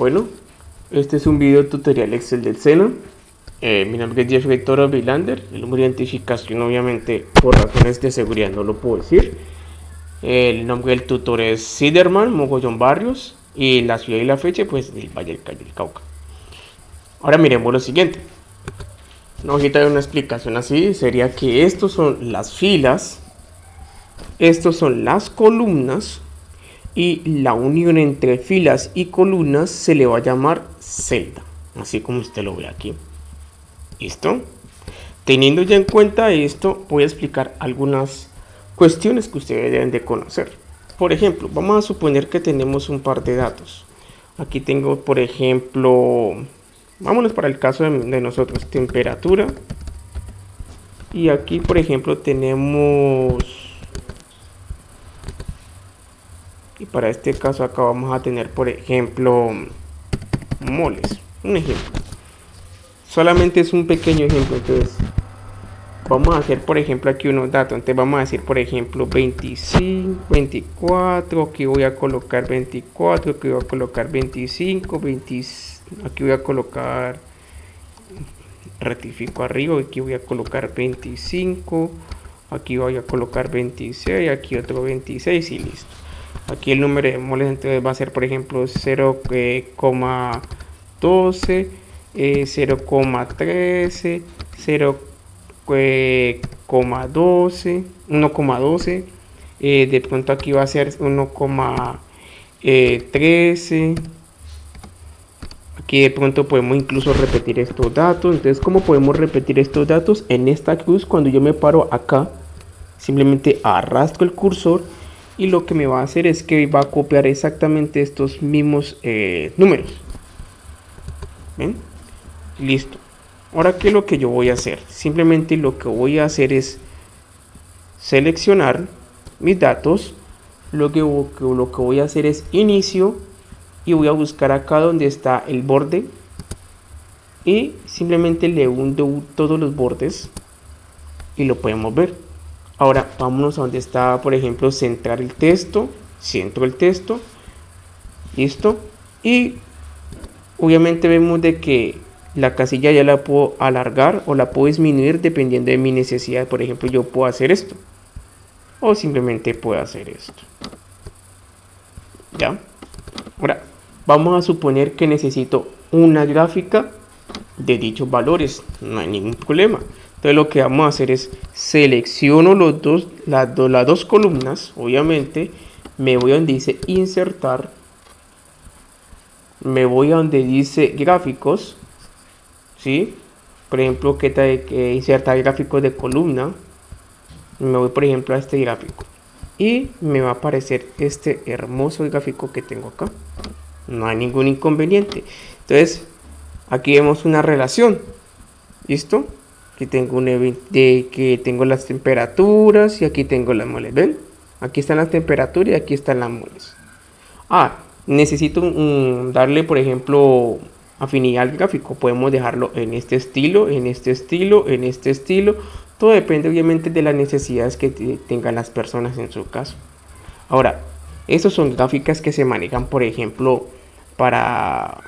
Bueno, este es un video tutorial Excel del SENA. Mi nombre es Jeffrey Toro Vilander. El número de identificación, obviamente, por razones de seguridad no lo puedo decir. El nombre del tutor es Siderman Mogollón Barrios. Y la ciudad y la fecha, pues, del Valle del Cauca. Ahora miremos lo siguiente. Una hojita de una explicación así sería que estos son las filas, estos son las columnas, y la unión entre filas y columnas se le va a llamar celda, así como usted lo ve aquí. ¿Listo? Teniendo ya en cuenta esto, voy a explicar algunas cuestiones que ustedes deben de conocer. Por ejemplo, vamos a suponer que tenemos un par de datos. Aquí tengo, por ejemplo, vámonos para el caso de nosotros, temperatura. Y aquí, por ejemplo, tenemos, y para este caso acá vamos a tener, por ejemplo, moles. Un ejemplo. Solamente es un pequeño ejemplo, entonces vamos a hacer, por ejemplo, aquí unos datos. Entonces vamos a decir, por ejemplo, 25, 24, aquí voy a colocar 24, aquí voy a colocar 25, 20, aquí voy a colocar, rectifico arriba, aquí voy a colocar 25, aquí voy a colocar 26, aquí otro 26 y listo. Aquí el número de moles entonces va a ser, por ejemplo, 0,12, 0,13, 0,12, 1,12, de pronto aquí va a ser 1,13. Aquí de pronto podemos incluso repetir estos datos. Entonces, ¿cómo podemos repetir estos datos? En esta cruz, cuando yo me paro acá, simplemente arrastro el cursor y lo que me va a hacer es que va a copiar exactamente estos mismos números. ¿Ven? Listo. Ahora, ¿qué es lo que yo voy a hacer? Simplemente lo que voy a hacer es seleccionar mis datos. Lo que voy a hacer es inicio y voy a buscar acá donde está el borde y simplemente le hundo todos los bordes y lo podemos ver. Ahora vámonos a donde está, por ejemplo, centrar el texto. Centro el texto. Listo. Y obviamente vemos de que la casilla ya la puedo alargar o la puedo disminuir dependiendo de mi necesidad. Por ejemplo, yo puedo hacer esto o simplemente puedo hacer esto. ¿Ya? Ahora vamos a suponer que necesito una gráfica de dichos valores. No hay ningún problema. Entonces lo que vamos a hacer es selecciono las dos columnas. Obviamente me voy a donde dice insertar. Me voy a donde dice gráficos. ¿Sí? Por ejemplo, que insertar gráficos de columna. Me voy, por ejemplo, a este gráfico. Y me va a aparecer este hermoso gráfico que tengo acá. No hay ningún inconveniente. Entonces, aquí vemos una relación. ¿Listo? Aquí tengo que tengo las temperaturas y aquí tengo las moles. ¿Ven? Aquí están las temperaturas y aquí están las moles. Necesito darle, por ejemplo, afinidad al gráfico. Podemos dejarlo en este estilo, en este estilo, en este estilo. Todo depende obviamente de las necesidades que tengan las personas en su caso. Ahora, estas son gráficas que se manejan, por ejemplo, para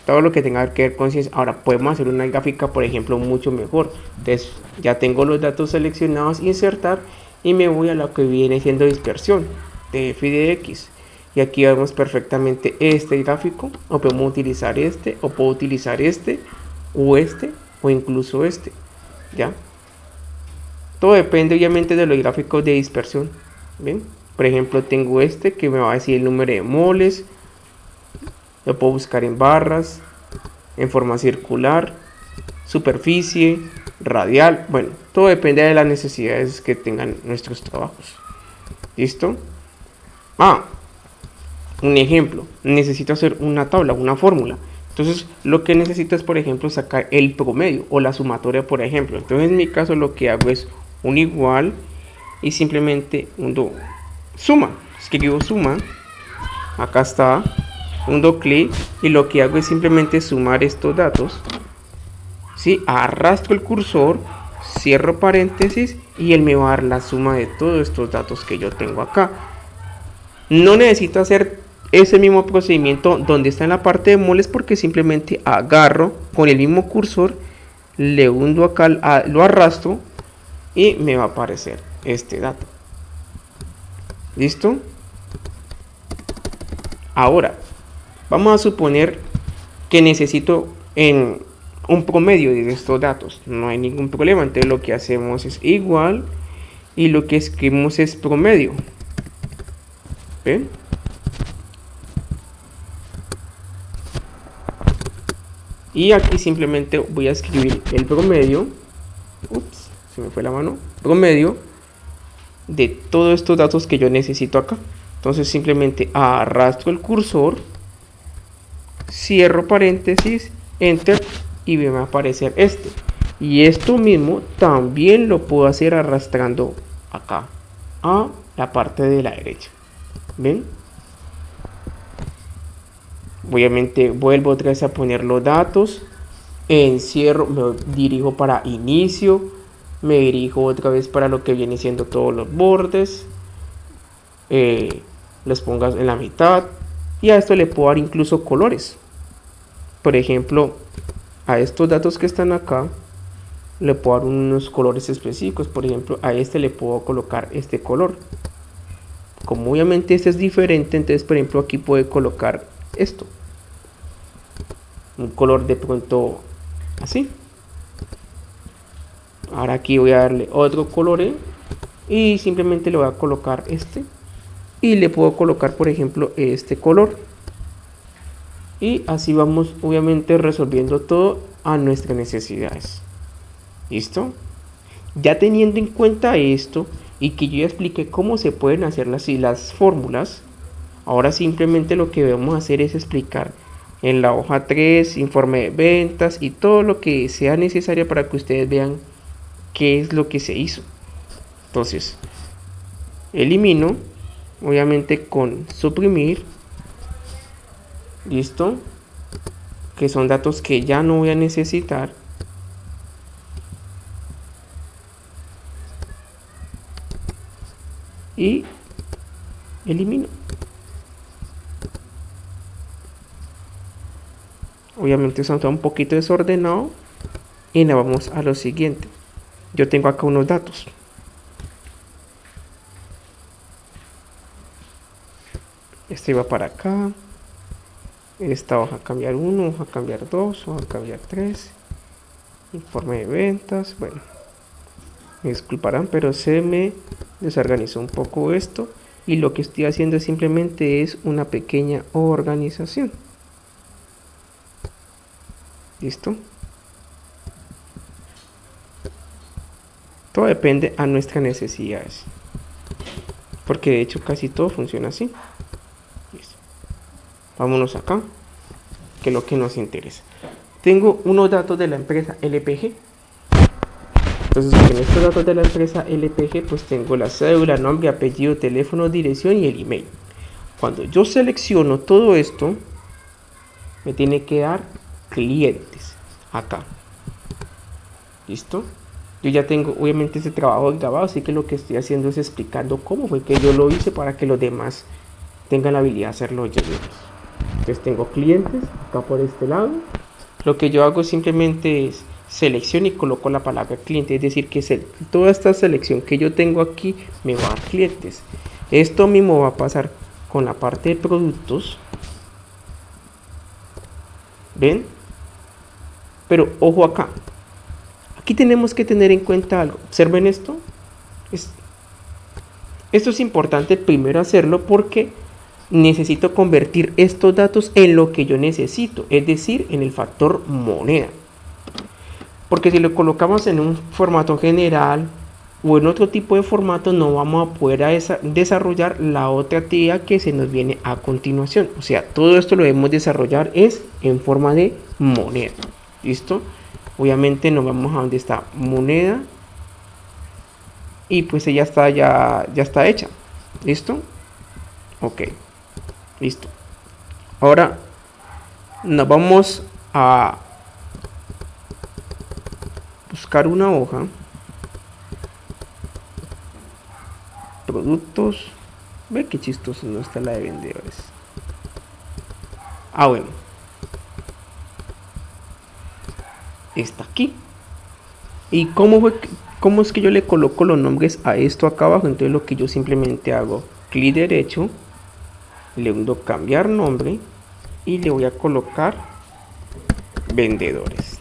todo lo que tenga que ver con ciencia. Ahora podemos hacer una gráfica, por ejemplo, mucho mejor. Entonces ya tengo los datos seleccionados, insertar, y me voy a lo que viene siendo dispersión de f y de x. Y aquí vemos perfectamente este gráfico, o podemos utilizar este, o puedo utilizar este, o incluso este. ¿Ya? Todo depende obviamente de los gráficos de dispersión. ¿Ven? Por ejemplo, tengo este que me va a decir el número de moles. Lo puedo buscar en barras, en forma circular, superficie, radial. Bueno, todo depende de las necesidades que tengan nuestros trabajos. ¿Listo? Un ejemplo. Necesito hacer una tabla, una fórmula. Entonces, lo que necesito es, por ejemplo, sacar el promedio o la sumatoria, por ejemplo. Entonces, en mi caso, lo que hago es un igual y simplemente suma. Escribo suma. Acá está. Clic y lo que hago es simplemente sumar estos datos. ¿Sí? Arrastro el cursor, cierro paréntesis y él me va a dar la suma de todos estos datos que yo tengo acá. No necesito hacer ese mismo procedimiento donde está en la parte de moles, porque simplemente agarro con el mismo cursor, le hundo acá, lo arrastro y me va a aparecer este dato. ¿Listo? Ahora, vamos a suponer que necesito en un promedio de estos datos. No hay ningún problema. Entonces lo que hacemos es igual y lo que escribimos es promedio. ¿Ven? Y aquí simplemente voy a escribir el promedio. Ups, se me fue la mano. Promedio de todos estos datos que yo necesito acá. Entonces simplemente arrastro el cursor, cierro paréntesis, enter y me va a aparecer este. Y esto mismo también lo puedo hacer arrastrando acá a la parte de la derecha. ¿Ven? Obviamente vuelvo otra vez a poner los datos, encierro, me dirijo para inicio, me dirijo otra vez para lo que viene siendo todos los bordes, los pongas en la mitad y a esto le puedo dar incluso colores. Por ejemplo, a estos datos que están acá le puedo dar unos colores específicos. Por ejemplo, a este le puedo colocar este color. Como obviamente este es diferente, entonces por ejemplo aquí puede colocar esto, un color de pronto así. Ahora aquí voy a darle otro color y simplemente le voy a colocar este y le puedo colocar por ejemplo este color, y así vamos obviamente resolviendo todo a nuestras necesidades. ¿Listo? Ya teniendo en cuenta esto y que yo ya expliqué cómo se pueden hacer las fórmulas, ahora simplemente lo que vamos a hacer es explicar en la hoja 3, informe de ventas y todo lo que sea necesario para que ustedes vean qué es lo que se hizo. Entonces, elimino, obviamente con suprimir, listo, que son datos que ya no voy a necesitar. Y elimino. Obviamente eso está un poquito desordenado. Y nos vamos a lo siguiente. Yo tengo acá unos datos. Este va para acá. Esta hoja a cambiar 1, hoja a cambiar 2, hoja a cambiar 3. Informe de ventas. Bueno, me disculparán, pero se me desorganizó un poco esto. Y lo que estoy haciendo simplemente es una pequeña organización. ¿Listo? Todo depende a nuestras necesidades. Porque de hecho casi todo funciona así. Listo. Vámonos acá, que es lo que nos interesa. Tengo unos datos de la empresa LPG. Entonces en estos datos de la empresa LPG pues tengo la cédula, nombre, apellido, teléfono, dirección y el email. Cuando yo selecciono todo esto, me tiene que dar clientes acá. ¿Listo? Yo ya tengo obviamente este trabajo grabado, así que lo que estoy haciendo es explicando cómo fue que yo lo hice para que los demás tengan la habilidad de hacerlo ellos mismos. Entonces tengo clientes acá por este lado. Lo que yo hago simplemente es selección y coloco la palabra cliente, es decir que toda esta selección que yo tengo aquí me va a dar clientes. Esto mismo va a pasar con la parte de productos. ¿Ven? Pero ojo acá. Aquí tenemos que tener en cuenta algo. Observen esto. Esto es importante primero hacerlo porque necesito convertir estos datos en lo que yo necesito, es decir, en el factor moneda. Porque si lo colocamos en un formato general o en otro tipo de formato, no vamos a poder desarrollar la otra actividad que se nos viene a continuación. O sea, todo esto lo debemos desarrollar es en forma de moneda. ¿Listo? Obviamente nos vamos a donde está moneda y pues ya está hecha. ¿Listo? Ok. Listo. Ahora nos vamos a buscar una hoja. Productos. Ve qué chistoso no está la de vendedores. Bueno, está aquí. ¿Y cómo es que yo le coloco los nombres a esto acá abajo? Entonces lo que yo simplemente hago, clic derecho, le hundo cambiar nombre y le voy a colocar vendedores.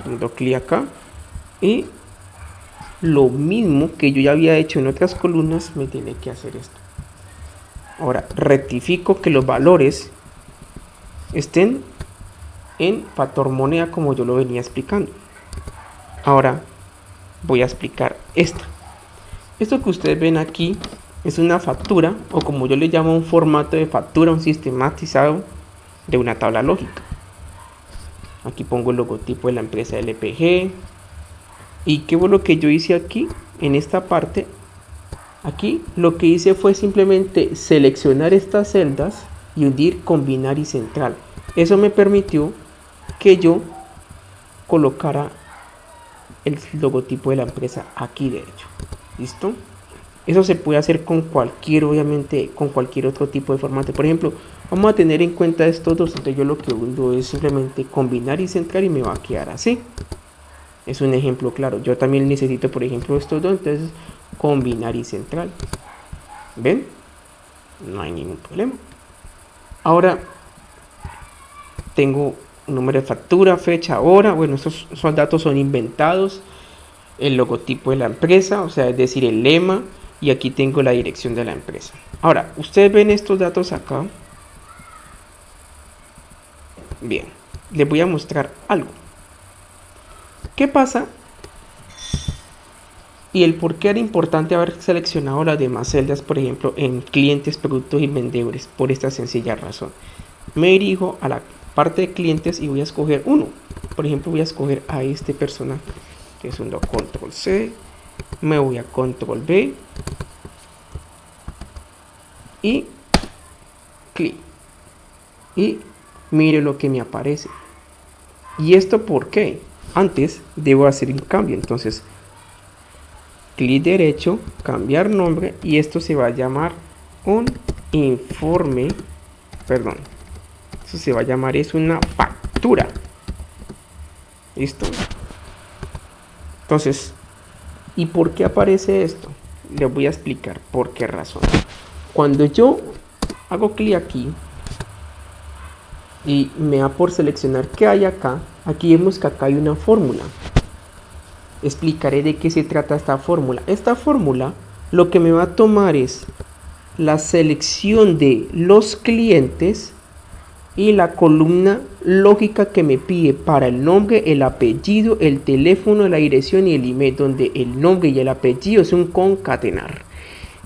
Hundo clic acá y lo mismo que yo ya había hecho en otras columnas me tiene que hacer esto. Ahora rectifico que los valores estén en factor moneda como yo lo venía explicando. Ahora voy a explicar esto que ustedes ven aquí es una factura, o como yo le llamo, un formato de factura, un sistematizado de una tabla lógica. Aquí pongo el logotipo de la empresa LPG. ¿Y qué fue lo que yo hice aquí? En esta parte, aquí lo que hice fue simplemente seleccionar estas celdas y hundir combinar y central. Eso me permitió que yo colocara el logotipo de la empresa aquí derecho. ¿Listo? Eso se puede hacer con cualquier, obviamente, con cualquier otro tipo de formato. Por ejemplo, vamos a tener en cuenta estos dos. Entonces yo lo que hago es simplemente combinar y centrar y me va a quedar así. Es un ejemplo claro. Yo también necesito, por ejemplo, estos dos. Entonces, combinar y central. ¿Ven? No hay ningún problema. Ahora, tengo un número de factura, fecha, hora. Bueno, esos datos son inventados. El logotipo de la empresa, o sea, es decir, el lema. Y aquí tengo la dirección de la empresa. Ahora, ustedes ven estos datos acá. Bien, les voy a mostrar algo. ¿Qué pasa? Y el por qué era importante haber seleccionado las demás celdas, por ejemplo, en clientes, productos y vendedores, por esta sencilla razón. Me dirijo a la parte de clientes y voy a escoger uno. Por ejemplo, voy a escoger a este personaje, que es un control C. Me voy a control B. Y clic. Y mire lo que me aparece. ¿Y esto por qué? Antes debo hacer un cambio. Entonces, clic derecho, cambiar nombre. Y esto se va a llamar un informe. Perdón. Eso se va a llamar, es una factura. ¿Listo? Entonces, ¿y por qué aparece esto? Les voy a explicar por qué razón. Cuando yo hago clic aquí y me da por seleccionar qué hay acá, aquí vemos que acá hay una fórmula. Explicaré de qué se trata esta fórmula. Esta fórmula lo que me va a tomar es la selección de los clientes y la columna lógica que me pide para el nombre, el apellido, el teléfono, la dirección y el email, donde el nombre y el apellido es un concatenar.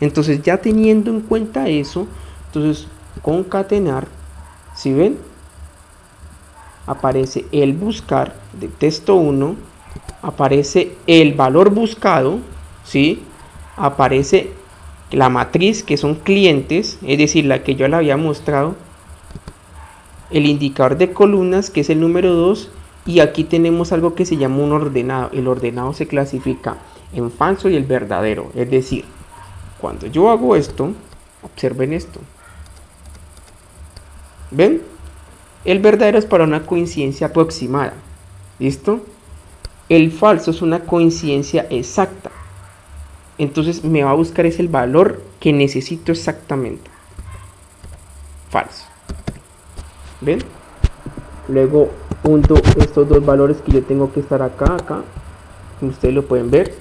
Entonces, ya teniendo en cuenta eso, entonces concatenar, si ven, aparece el buscar de texto 1, aparece el valor buscado, ¿sí? Aparece la matriz, que son clientes, es decir, la que yo le había mostrado, el indicador de columnas, que es el número 2, y aquí tenemos algo que se llama un ordenado. El ordenado se clasifica en falso y el verdadero, es decir, cuando yo hago esto, observen esto. ¿Ven? El verdadero es para una coincidencia aproximada. ¿Listo? El falso es una coincidencia exacta. Entonces me va a buscar es el valor que necesito exactamente. Falso. ¿Ven? Luego junto estos dos valores que yo tengo que estar acá. Como ustedes lo pueden ver.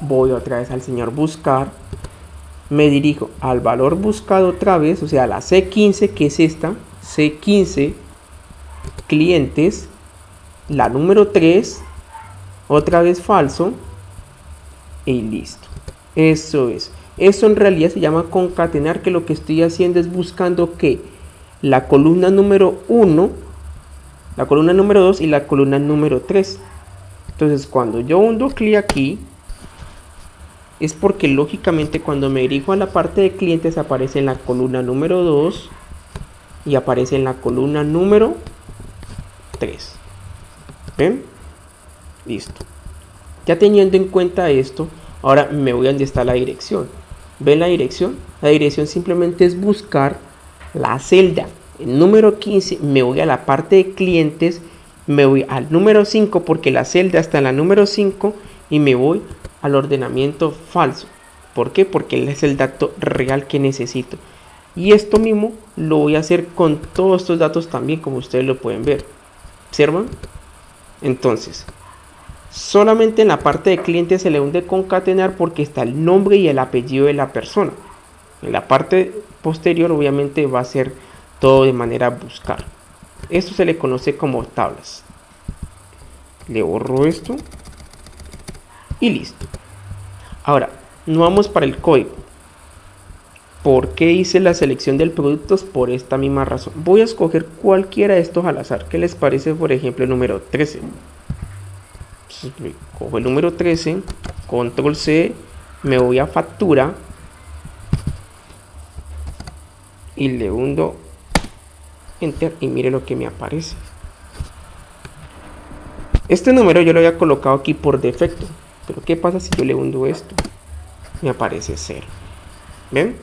Voy otra vez al señor buscar. Me dirijo al valor buscado otra vez, o sea, la C15, que es esta, C15, clientes, la número 3, otra vez falso, y listo. Eso es. Eso en realidad se llama concatenar, que lo que estoy haciendo es buscando que la columna número 1, la columna número 2 y la columna número 3. Entonces, cuando yo hundo clic aquí, es porque lógicamente cuando me dirijo a la parte de clientes aparece en la columna número 2 y aparece en la columna número 3. ¿Ven? Listo. Ya teniendo en cuenta esto, ahora me voy a donde está la dirección. ¿Ven la dirección? La dirección simplemente es buscar la celda. El número 15, me voy a la parte de clientes, me voy al número 5 porque la celda está en la número 5 y me voy al ordenamiento falso. ¿Por qué? Porque es el dato real que necesito. Y esto mismo lo voy a hacer con todos estos datos también, como ustedes lo pueden ver. ¿Observan? Entonces, solamente en la parte de cliente se le hunde concatenar porque está el nombre y el apellido de la persona. En la parte posterior obviamente va a ser todo de manera buscar. Esto se le conoce como tablas. Le borro esto y listo. Ahora, nos vamos para el código. ¿Por qué hice la selección del producto? Por esta misma razón. Voy a escoger cualquiera de estos al azar. ¿Qué les parece, por ejemplo, el número 13? Cojo el número 13, control C, me voy a factura y le hundo enter y mire lo que me aparece. Este número yo lo había colocado aquí por defecto, pero ¿qué pasa si yo le hundo esto? Me aparece 0. ¿Ven?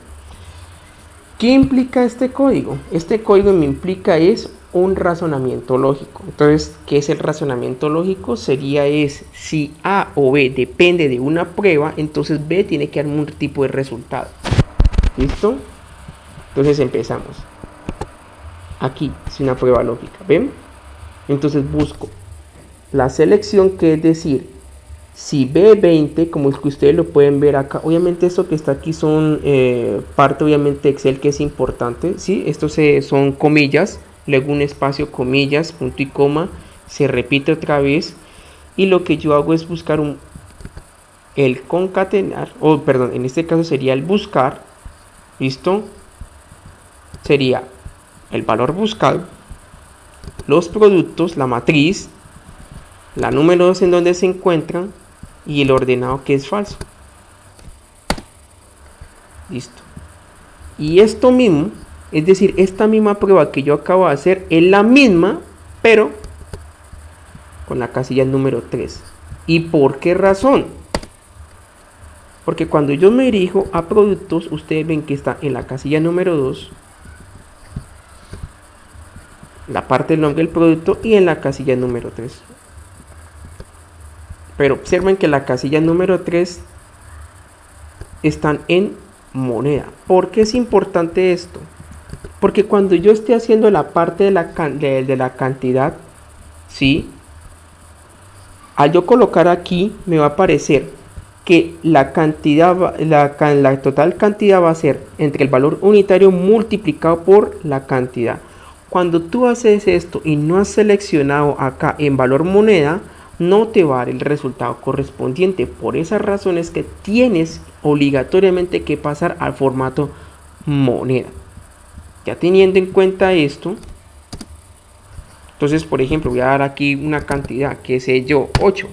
¿Qué implica este código? Este código me implica es un razonamiento lógico. Entonces, ¿qué es el razonamiento lógico? Sería si A o B depende de una prueba, entonces B tiene que dar un tipo de resultado. ¿Listo? Entonces empezamos. Aquí es una prueba lógica, ¿ven? Entonces busco la selección, que es decir, si B20, como es que ustedes lo pueden ver acá, obviamente esto que está aquí son parte obviamente Excel, que es importante, ¿sí? Estos son comillas, luego un espacio, comillas, punto y coma, se repite otra vez, y lo que yo hago es buscar el concatenar, o perdón, en este caso sería el buscar, ¿listo? Sería el valor buscado, los productos, la matriz, la número 2 en donde se encuentran y el ordenado que es falso. Listo. Y esto mismo, es decir, esta misma prueba que yo acabo de hacer es la misma, pero con la casilla número 3. ¿Y por qué razón? Porque cuando yo me dirijo a productos, ustedes ven que está en la casilla número 2, la parte del nombre del producto, y en la casilla número 3. Pero observen que la casilla número 3 están en moneda. ¿Por qué es importante esto? Porque cuando yo esté haciendo la parte de la cantidad, ¿sí? Al yo colocar aquí, me va a aparecer que la cantidad, la total cantidad va a ser entre el valor unitario multiplicado por la cantidad. Cuando tú haces esto y no has seleccionado acá en valor moneda, no te va a dar el resultado correspondiente. Por esas razones que tienes obligatoriamente que pasar al formato moneda. Ya teniendo en cuenta esto, entonces por ejemplo voy a dar aquí una cantidad, que sé yo, 8.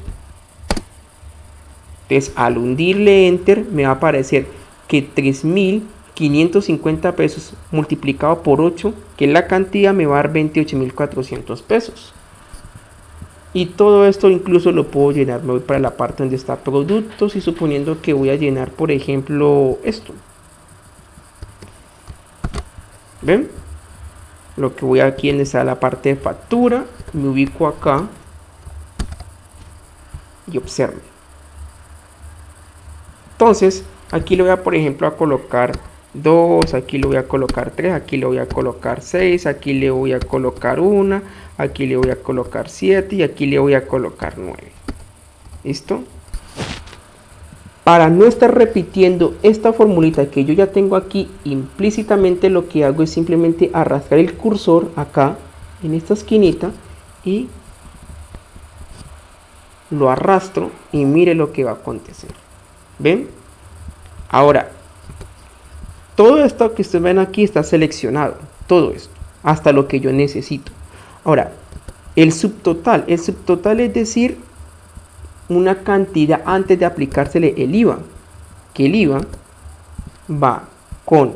Entonces al hundirle enter me va a aparecer que 3.550 pesos multiplicado por 8, que es la cantidad, me va a dar 28.400 pesos. Y todo esto incluso lo puedo llenar. Me voy para la parte donde está productos y suponiendo que voy a llenar, por ejemplo, esto. ¿Ven? Lo que voy aquí en está la parte de factura. Me ubico acá y observen. Entonces, aquí le voy a, por ejemplo, a colocar 2, aquí le voy a colocar 3, aquí le voy a colocar 6, aquí le voy a colocar 1, aquí le voy a colocar 7 y aquí le voy a colocar 9. ¿Listo? Para no estar repitiendo esta formulita que yo ya tengo aquí implícitamente, lo que hago es simplemente arrastrar el cursor acá en esta esquinita y lo arrastro y mire lo que va a acontecer. ¿Ven? Ahora, todo esto que ustedes ven aquí está seleccionado, todo esto, hasta lo que yo necesito. Ahora, el subtotal es decir, una cantidad antes de aplicársele el IVA, que el IVA va con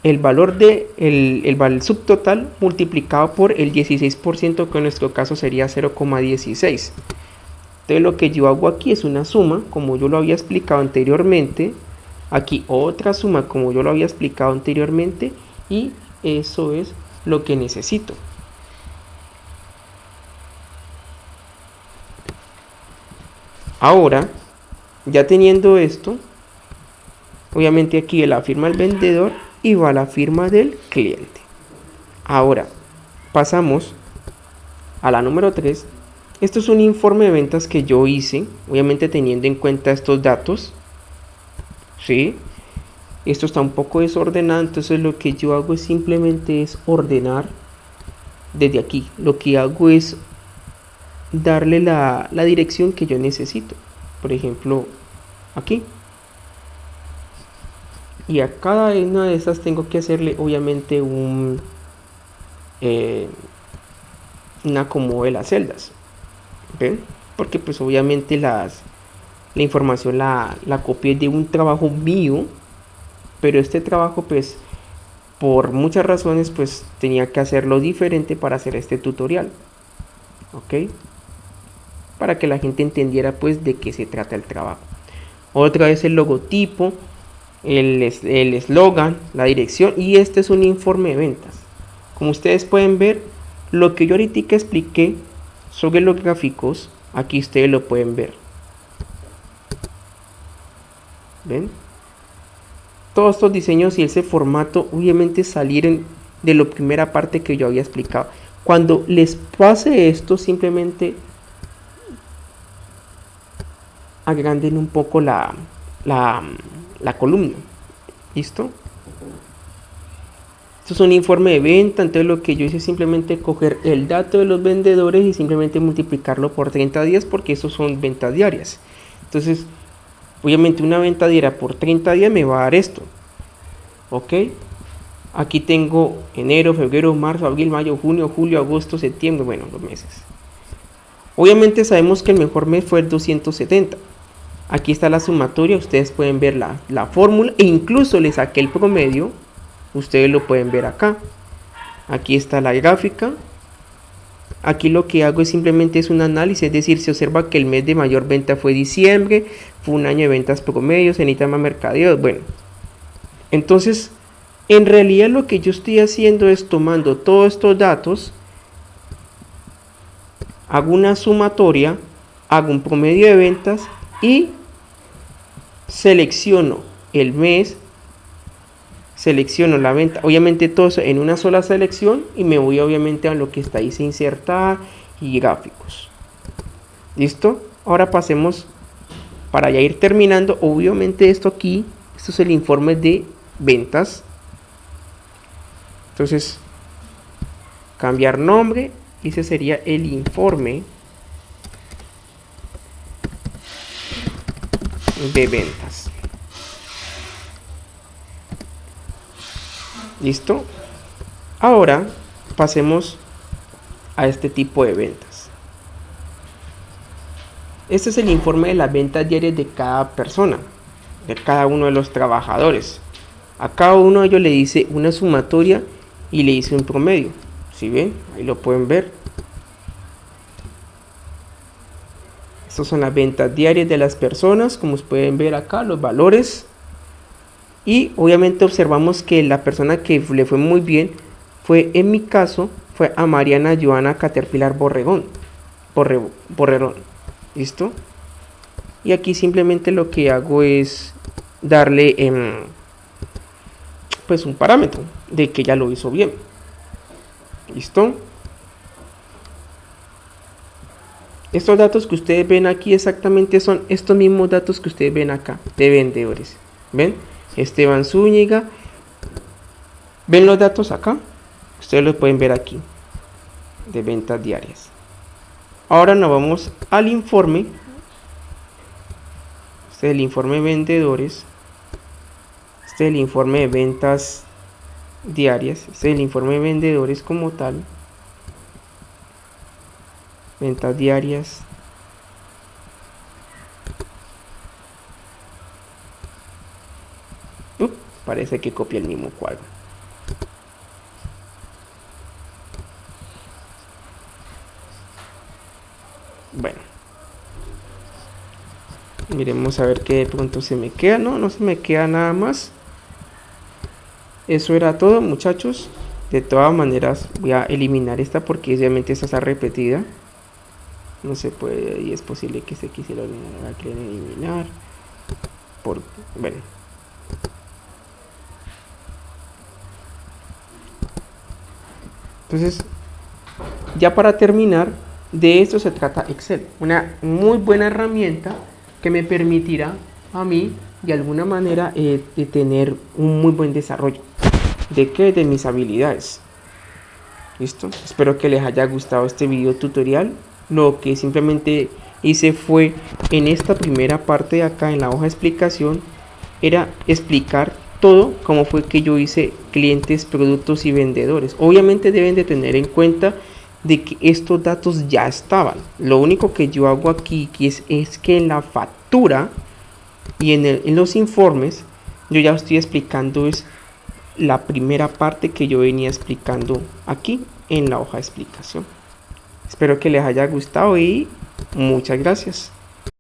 el valor el subtotal multiplicado por el 16%, que en nuestro caso sería 0,16. Entonces lo que yo hago aquí es una suma, como yo lo había explicado anteriormente. Aquí otra suma, como yo lo había explicado anteriormente. Y eso es lo que necesito. Ahora, ya teniendo esto, obviamente aquí va la firma del vendedor y va la firma del cliente. Ahora, pasamos a la número 3. Esto es un informe de ventas que yo hice, obviamente teniendo en cuenta estos datos. ¿Sí? Esto está un poco desordenado, entonces lo que yo hago es simplemente ordenar desde aquí. Lo que hago es darle la dirección que yo necesito. Por ejemplo, aquí. Y a cada una de esas tengo que hacerle obviamente un acomodo de las celdas. ¿Ven? Porque pues obviamente la información la copié de un trabajo mío, pero este trabajo pues por muchas razones pues tenía que hacerlo diferente para hacer este tutorial. ¿Ok? Para que la gente entendiera pues de qué se trata el trabajo. Otra vez el logotipo, el eslogan, la dirección, y este es un informe de ventas. Como ustedes pueden ver, lo que yo ahorita expliqué sobre los gráficos, aquí ustedes lo pueden ver. ¿Ven? Todos estos diseños y ese formato obviamente salieron de la primera parte que yo había explicado. Cuando les pase esto, simplemente agranden un poco la columna. ¿Listo? Esto es un informe de venta, entonces lo que yo hice es simplemente coger el dato de los vendedores y simplemente multiplicarlo por 30 días porque esos son ventas diarias. Entonces, obviamente una venta diaria por 30 días me va a dar esto. ¿Ok? Aquí tengo enero, febrero, marzo, abril, mayo, junio, julio, agosto, septiembre, bueno, los meses. Obviamente sabemos que el mejor mes fue el 270. Aquí está la sumatoria, ustedes pueden ver la fórmula e incluso le saqué el promedio. Ustedes lo pueden ver acá. Aquí está la gráfica. Aquí lo que hago es simplemente es un análisis, es decir, se observa que el mes de mayor venta fue diciembre, fue un año de ventas promedio, se necesita más mercadeo. Bueno, entonces, en realidad lo que yo estoy haciendo es tomando todos estos datos, hago una sumatoria, hago un promedio de ventas y selecciono el mes, selecciono la venta, obviamente todo eso en una sola selección y me voy obviamente a lo que está ahí, insertar y gráficos. ¿Listo? Ahora pasemos para ya ir terminando. Obviamente esto aquí, esto es el informe de ventas. Entonces, cambiar nombre y ese sería el informe de ventas. ¿Listo? Ahora pasemos a este tipo de ventas. Este es el informe de las ventas diarias de cada persona, de cada uno de los trabajadores. A cada uno de ellos le dice una sumatoria y le dice un promedio. ¿Sí ven? Ahí lo pueden ver. Estas son las ventas diarias de las personas, como pueden ver acá, los valores. Y obviamente observamos que la persona que le fue muy bien fue, en mi caso, fue a Mariana Joana Caterpillar Borrerón. ¿Listo? Y aquí simplemente lo que hago es darle pues un parámetro de que ya lo hizo bien. ¿Listo? Estos datos que ustedes ven aquí exactamente son estos mismos datos que ustedes ven acá de vendedores. ¿Ven? Esteban Zúñiga. ¿Ven los datos acá? Ustedes los pueden ver aquí de ventas diarias. Ahora nos vamos al informe. Este es el informe de vendedores. Este es el informe de ventas diarias. Este es el informe de vendedores como tal. Ventas diarias. Parece que copia el mismo cuadro. Bueno, Miremos a ver qué de pronto se me queda. No se me queda nada más. Eso era todo, muchachos. De todas maneras voy a eliminar esta porque obviamente esta está repetida. No se puede, y es posible que se quisiera eliminar. Bueno. Entonces, ya para terminar, de esto se trata Excel. Una muy buena herramienta que me permitirá a mí, de alguna manera, de tener un muy buen desarrollo. ¿De qué? De mis habilidades. ¿Listo? Espero que les haya gustado este video tutorial. Lo que simplemente hice fue, en esta primera parte de acá, en la hoja de explicación, era explicar todo cómo fue que yo hice clientes, productos y vendedores. Obviamente deben de tener en cuenta de que estos datos ya estaban. Lo único que yo hago aquí es que en la factura y en los informes yo ya estoy explicando es la primera parte que yo venía explicando aquí en la hoja de explicación. Espero que les haya gustado y muchas gracias.